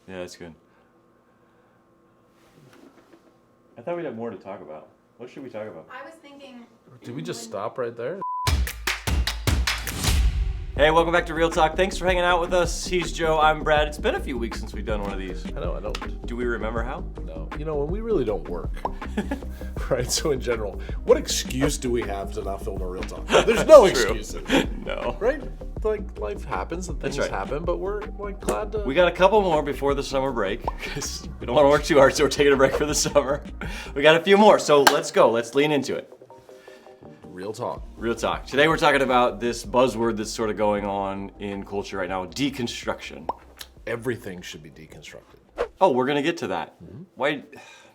Yeah, that's good. I thought we'd have more to talk about. What should we talk about? I was thinking... Did we just stop right there? Hey, welcome back to Real Talk. Thanks for hanging out with us. He's Joe, I'm Brad. It's been a few weeks since we've done one of these. I know, I don't. Do we remember how? No. You know, when we really don't work, right? So in general, what excuse do we have to not film a Real Talk? There's no excuses. No. Right? Like, life happens and things happen, but we're like glad to... We got a couple more before the summer break, because we don't want to work too hard, so we're taking a break for the summer. We got a few more, so let's go. Let's lean into it. Real Talk. Real Talk. Today we're talking about this buzzword that's sort of going on in culture right now, deconstruction. Everything should be deconstructed. Oh, we're going to get to that. Mm-hmm. Why?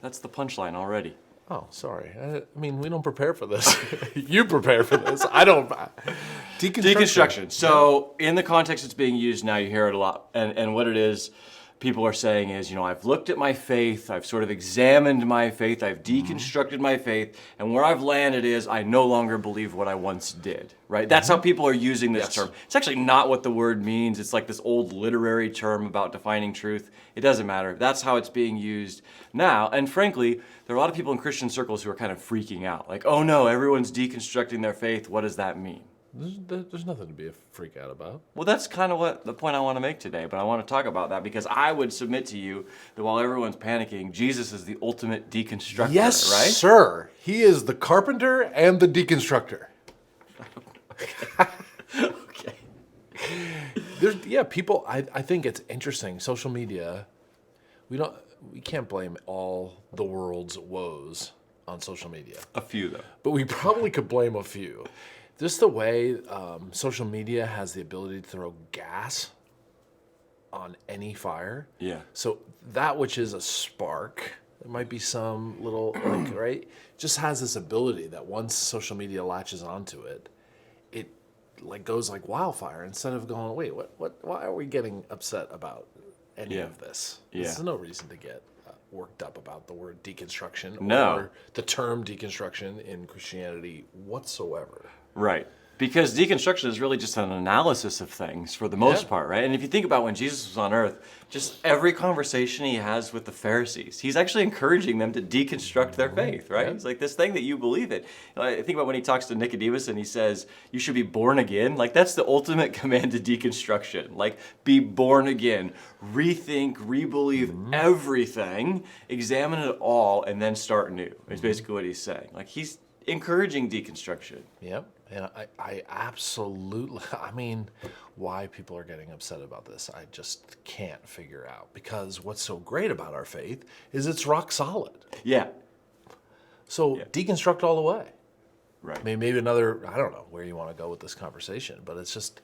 That's the punchline already. Oh, sorry. I mean, we don't prepare for this. You prepare for this. I don't. Deconstruction. So in the context it's being used now, you hear it a lot. And what it is, people are saying is, you know, I've looked at my faith, I've sort of examined my faith, I've deconstructed my faith, and where I've landed is I no longer believe what I once did, right? That's how people are using this term. It's actually not what the word means. It's like this old literary term about defining truth. It doesn't matter. That's how it's being used now. And frankly, there are a lot of people in Christian circles who are kind of freaking out. Like, oh no, everyone's deconstructing their faith. What does that mean? There's nothing to be a freak out about. Well, that's kind of what the point I want to make today, but I want to talk about that because I would submit to you that while everyone's panicking, Jesus is the ultimate deconstructor, yes, right? Yes, sir. He is the carpenter and the deconstructor. Okay. People, I think it's interesting. Social media, we can't blame all the world's woes on social media. A few, though. But we probably could blame a few. Just the way social media has the ability to throw gas on any fire. Yeah. So that which is a spark, it might be some little, right? Just has this ability that once social media latches onto it, it goes like wildfire. Instead of going, wait, why are we getting upset about any of this? Yeah. There's no reason to get worked up about the word deconstruction or the term deconstruction in Christianity whatsoever. Right. Because deconstruction is really just an analysis of things for the most part, right? And if you think about when Jesus was on earth, just every conversation he has with the Pharisees, he's actually encouraging them to deconstruct their faith, right? It's like this thing that you believe in. I think about when he talks to Nicodemus and he says, you should be born again. Like that's the ultimate command to deconstruction. Like be born again, rethink, rebelieve everything, examine it all, and then start new. Is basically what he's saying. Like he's encouraging deconstruction. Yep. And I absolutely, I mean, why people are getting upset about this, I just can't figure out. Because what's so great about our faith is it's rock solid. Yeah. So deconstruct all the way. Right. I mean, maybe another, I don't know where you want to go with this conversation, but it's just,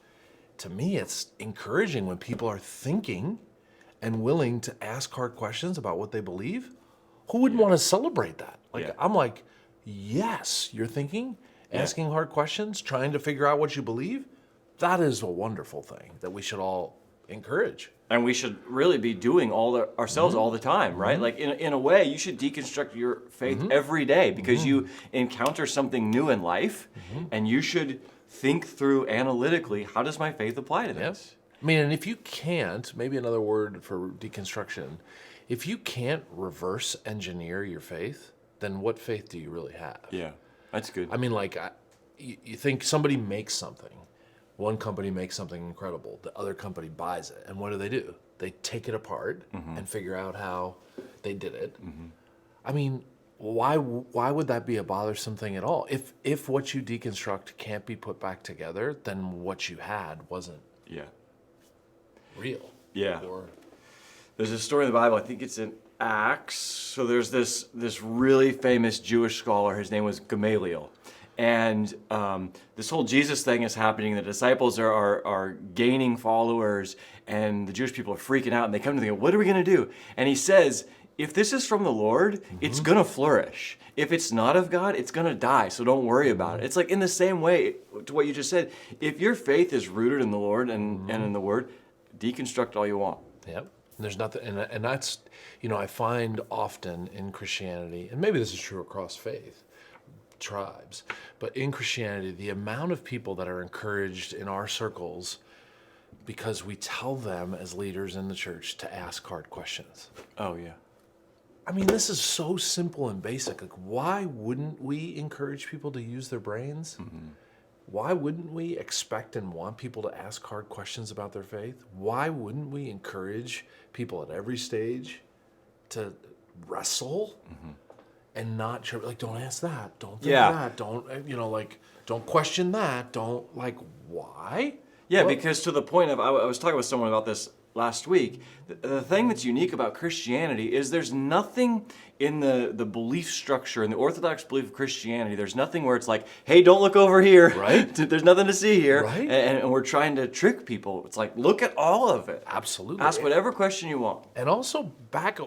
to me, it's encouraging when people are thinking and willing to ask hard questions about what they believe. Who wouldn't want to celebrate that? I'm like, yes, you're thinking, asking hard questions, trying to figure out what you believe. That is a wonderful thing that we should all encourage. And we should really be doing ourselves all the time, right? Like in a way, you should deconstruct your faith every day because you encounter something new in life and you should think through analytically, how does my faith apply to this? I mean, and if you can't, maybe another word for deconstruction, if you can't reverse engineer your faith, then what faith do you really have? Yeah, that's good. I mean, you think somebody makes something. One company makes something incredible. The other company buys it. And what do? They take it apart and figure out how they did it. I mean, why would that be a bothersome thing at all? If what you deconstruct can't be put back together, then what you had wasn't real. Yeah. There's a story in the Bible, I think it's in Acts. So there's this really famous Jewish scholar. His name was Gamaliel. And this whole Jesus thing is happening. The disciples are gaining followers, and the Jewish people are freaking out. And they come to him, what are we going to do? And he says, if this is from the Lord, it's going to flourish. If it's not of God, it's going to die. So don't worry about it. It's like in the same way to what you just said. If your faith is rooted in the Lord and in the Word, deconstruct all you want. Yep. There's nothing, and that's, I find often in Christianity, and maybe this is true across faith, tribes, but in Christianity, the amount of people that are encouraged in our circles because we tell them as leaders in the church to ask hard questions. Oh, yeah. I mean, this is so simple and basic. Like, why wouldn't we encourage people to use their brains? Why wouldn't we expect and want people to ask hard questions about their faith? Why wouldn't we encourage people at every stage to wrestle and not like, don't ask that, don't think that, don't, don't question that, don't, why? Yeah, because to the point of, I was talking with someone about this last week, the thing that's unique about Christianity is there's nothing in the belief structure, in the Orthodox belief of Christianity, there's nothing where it's like, hey, don't look over here. Right. There's nothing to see here. Right. And we're trying to trick people. It's like, look at all of it. Absolutely. Ask whatever question you want. And also back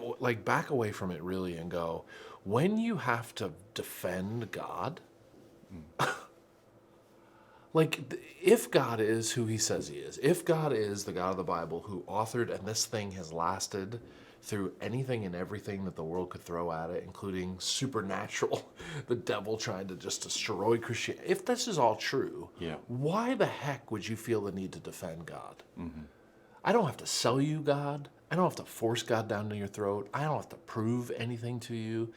away from it really and go, when you have to defend God, if God is who he says he is, if God is the God of the Bible who authored, and this thing has lasted through anything and everything that the world could throw at it, including supernatural, the devil trying to just destroy Christianity. If this is all true, why the heck would you feel the need to defend God? I don't have to sell you God. I don't have to force God down to your throat. I don't have to prove anything to you.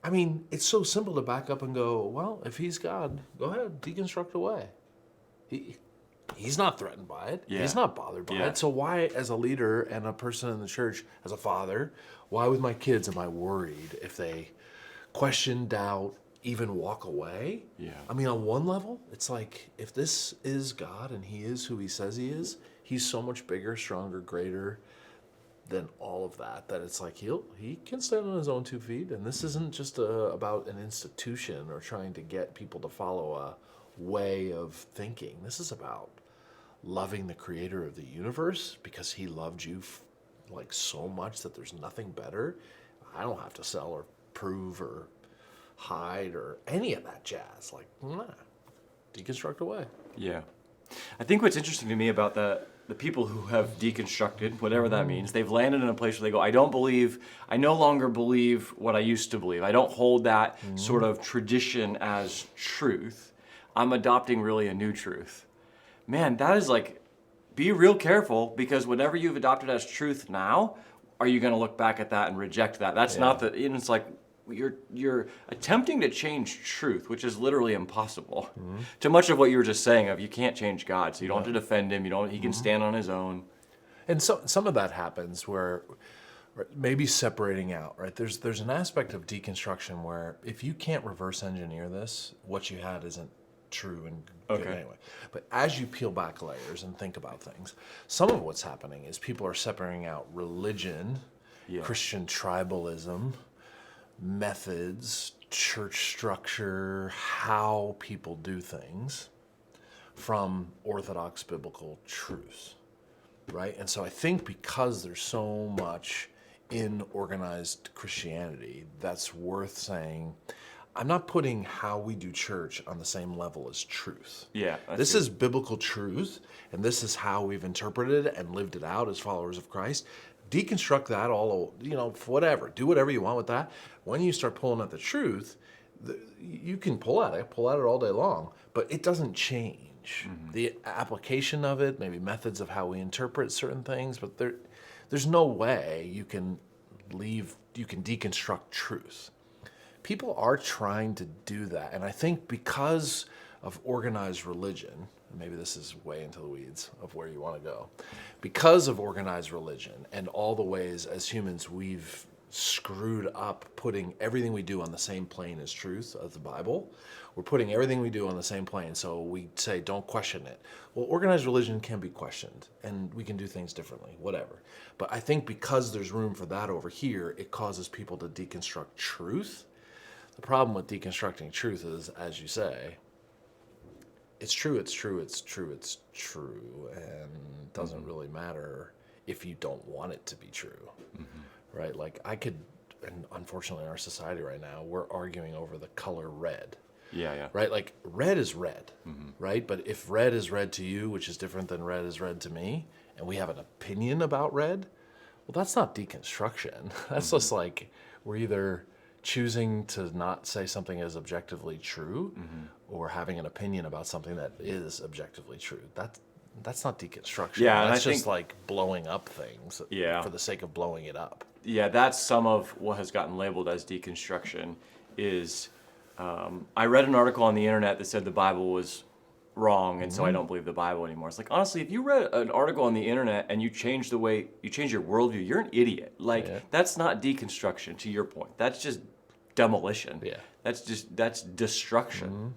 I mean, it's so simple to back up and go, well, if he's God, go ahead, deconstruct away. He's not threatened by it. Yeah. He's not bothered by it. So why, as a leader and a person in the church, as a father, why with my kids am I worried if they question, doubt, even walk away? Yeah. I mean, on one level, it's like, if this is God and he is who he says he is, he's so much bigger, stronger, greater than all of that it's like he can stand on his own 2 feet, and this isn't just about an institution or trying to get people to follow a way of thinking. This is about loving the creator of the universe because he loved you so much that there's nothing better. I don't have to sell or prove or hide or any of that jazz. Deconstruct away. Yeah. I think what's interesting to me about the people who have deconstructed, whatever that means, they've landed in a place where they go, I no longer believe what I used to believe. I don't hold that sort of tradition as truth. I'm adopting really a new truth. Man, that is be real careful, because whatever you've adopted as truth now, are you going to look back at that and reject that? That's not it's like, you're attempting to change truth, which is literally impossible. Too much of what you were just saying of you can't change God, so you don't have to defend him. He can stand on his own. And so some of that happens where maybe separating out, right? There's an aspect of deconstruction where if you can't reverse engineer this, what you had isn't true and good anyway. But as you peel back layers and think about things, some of what's happening is people are separating out religion, Christian tribalism, methods, church structure, how people do things from orthodox biblical truths, right? And so I think because there's so much in organized Christianity, that's worth saying, I'm not putting how we do church on the same level as truth. Yeah. This is biblical truth, and this is how we've interpreted it and lived it out as followers of Christ. Deconstruct that all, whatever. Do whatever you want with that. When you start pulling at the truth, you can pull at it all day long, but it doesn't change. The application of it, maybe methods of how we interpret certain things, but there's no way you can deconstruct truth. People are trying to do that, and I think because of organized religion, maybe this is way into the weeds of where you want to go, because of organized religion and all the ways as humans we've screwed up putting everything we do on the same plane as truth of the Bible, we're putting everything we do on the same plane, so we say don't question it. Well, organized religion can be questioned, and we can do things differently, whatever. But I think because there's room for that over here, it causes people to deconstruct truth. The problem with deconstructing truth is, as you say, it's true, and it doesn't really matter if you don't want it to be true, right? And unfortunately in our society right now, we're arguing over the color red. Yeah. Right? Red is red, right? But if red is red to you, which is different than red is red to me, and we have an opinion about red, well, that's not deconstruction. That's just we're either choosing to not say something is objectively true or having an opinion about something that is objectively true. That's not deconstruction. Yeah, and that's I just think- like blowing up things Yeah. for the sake of blowing it up. Yeah, that's some of what has gotten labeled as deconstruction. Is I read an article on the internet that said the Bible was wrong, and so I don't believe the Bible anymore. It's like, honestly, if you read an article on the internet and you change your worldview, you're an idiot. Like, Yeah. that's not deconstruction, to your point. That's just demolition. Yeah. That's destruction.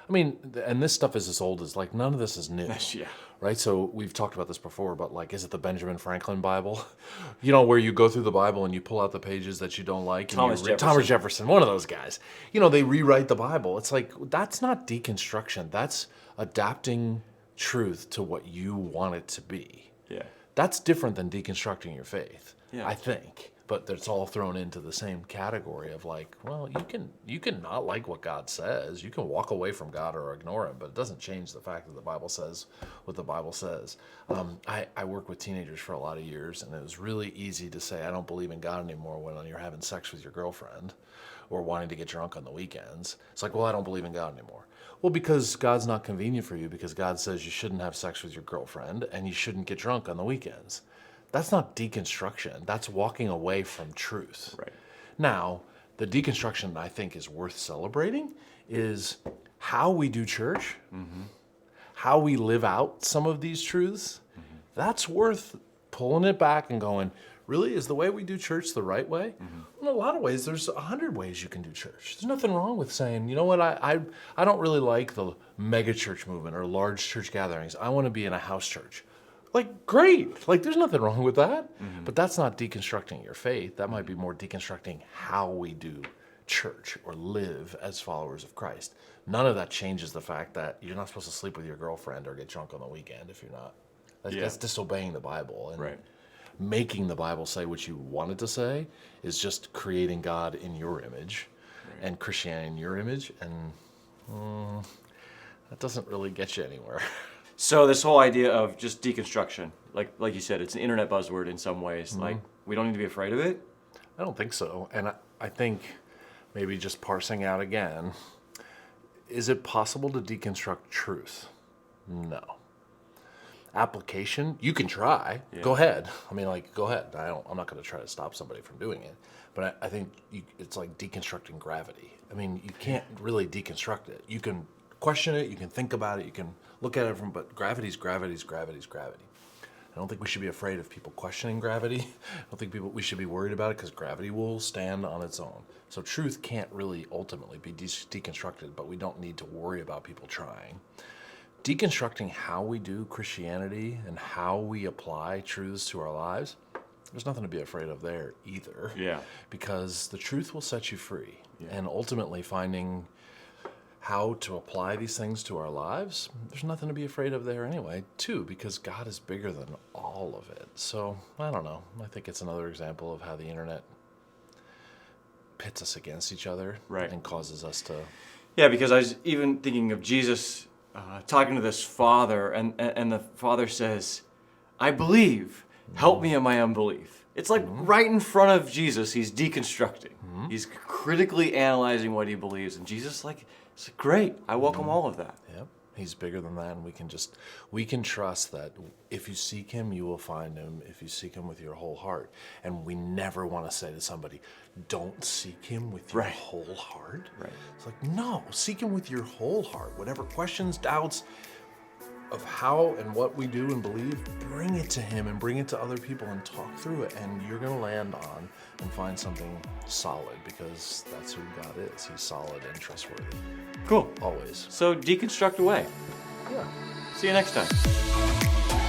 I mean, and this stuff is as old as, like, none of this is new. Yeah. Right? So we've talked about this before, but like, is it the Benjamin Franklin Bible? You know, where you go through the Bible and you pull out the pages that you don't like. And Thomas you read Jefferson. Thomas Jefferson, one of those guys. You know, they rewrite the Bible. It's like, that's not deconstruction. That's adapting truth to what you want it to be. Yeah. That's different than deconstructing your faith, Yeah. I think. But it's all thrown into the same category of like, well, you can not like what God says. You can walk away from God or ignore him, but it doesn't change the fact that the Bible says what the Bible says. I worked with teenagers for a lot of years, and it was really easy to say, I don't believe in God anymore when you're having sex with your girlfriend or wanting to get drunk on the weekends. It's like, well, I don't believe in God anymore. Well, because God's not convenient for you, because God says you shouldn't have sex with your girlfriend and you shouldn't get drunk on the weekends. That's not deconstruction. That's walking away from truth. Right. Now, the deconstruction I think is worth celebrating is how we do church, how we live out some of these truths. That's worth pulling it back and going, really, is the way we do church the right way? In a lot of ways, there's 100 ways you can do church. There's nothing wrong with saying, you know what, I don't really like the mega church movement or large church gatherings. I want to be in a house church. Like, great. Like, there's nothing wrong with that. But that's not deconstructing your faith. That might be more deconstructing how we do church or live as followers of Christ. None of that changes the fact that you're not supposed to sleep with your girlfriend or get drunk on the weekend if you're not. That's disobeying the Bible. And Right. making the Bible say what you want it to say is just creating God in your image and Christianity in your image. And that doesn't really get you anywhere. So this whole idea of just deconstruction, like you said, it's an internet buzzword in some ways. Like, we don't need to be afraid of it. I don't think so. And I think maybe just parsing out again, is it possible to deconstruct truth? No. Application, you can try. Yeah. Go ahead. I mean, like, go ahead. I'm not going to try to stop somebody from doing it. But I think it's like deconstructing gravity. I mean, you can't really deconstruct it. You can question it. You can think about it. You can look at it but gravity's gravity. I don't think we should be afraid of people questioning gravity. I don't think we should be worried about it because gravity will stand on its own. So truth can't really ultimately be deconstructed, but we don't need to worry about people trying. Deconstructing how we do Christianity and how we apply truths to our lives, there's nothing to be afraid of there either. Yeah. Because the truth will set you free. Yeah. And ultimately finding how to apply these things to our lives, there's nothing to be afraid of there anyway, too, because God is bigger than all of it. So, I don't know. I think it's another example of how the internet pits us against each other Right. and causes us to... Yeah, because I was even thinking of Jesus talking to this father, and the father says, I believe, help me in my unbelief. It's like right in front of Jesus, he's deconstructing. He's critically analyzing what he believes, and Jesus is like, it's great, I welcome all of that. Yep. He's bigger than that, and we can trust that if you seek him, you will find him, if you seek him with your whole heart. And we never want to say to somebody, don't seek him with your Right. whole heart. Right. It's like, no, seek him with your whole heart. Whatever questions, doubts of how and what we do and believe, bring it to him and bring it to other people and talk through it. And you're going to land on and find something solid, because that's who God is. He's solid and trustworthy. Cool. Always. So deconstruct away. Yeah. See you next time.